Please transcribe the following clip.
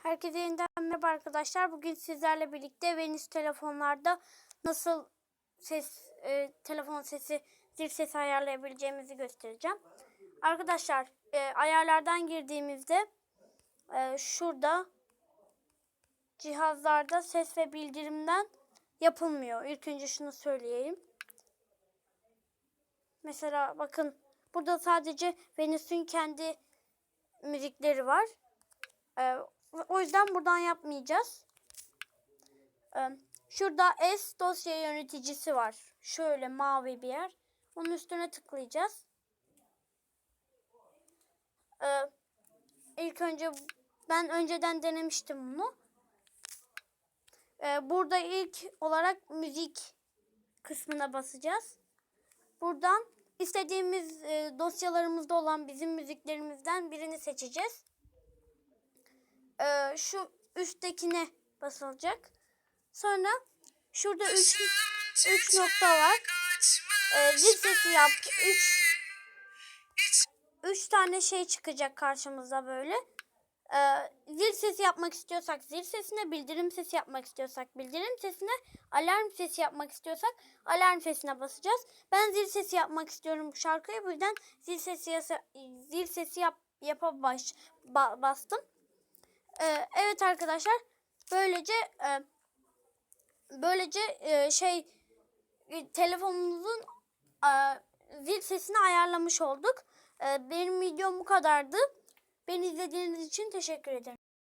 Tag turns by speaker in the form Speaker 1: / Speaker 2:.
Speaker 1: Herkese yeniden merhaba arkadaşlar. Bugün sizlerle birlikte Venüs telefonlarda nasıl telefon sesi, zil sesi ayarlayabileceğimizi göstereceğim. Arkadaşlar ayarlardan girdiğimizde şurada cihazlarda ses ve bildirimden yapılmıyor. İlk önce şunu söyleyeyim. Mesela bakın burada sadece Venüs'ün kendi müzikleri var. O yüzden buradan yapmayacağız. Şurada S dosya yöneticisi var. Şöyle mavi bir yer. Onun üstüne tıklayacağız. İlk önce ben önceden denemiştim bunu. Burada ilk olarak müzik kısmına basacağız. Buradan istediğimiz dosyalarımızda olan bizim müziklerimizden birini seçeceğiz. Şu üsttekine basılacak. Sonra şurada 3 nokta var. Zil sesi yap. 3 tane şey çıkacak karşımıza böyle. Zil sesi yapmak istiyorsak zil sesine, bildirim sesi yapmak istiyorsak bildirim sesine, alarm sesi yapmak istiyorsak alarm sesine basacağız. Ben zil sesi yapmak istiyorum bu şarkıyı. Bu yüzden zil sesi bastım. Evet arkadaşlar, böylece telefonumuzun zil sesini ayarlamış olduk. Benim videom bu kadardı. Beni izlediğiniz için teşekkür ederim.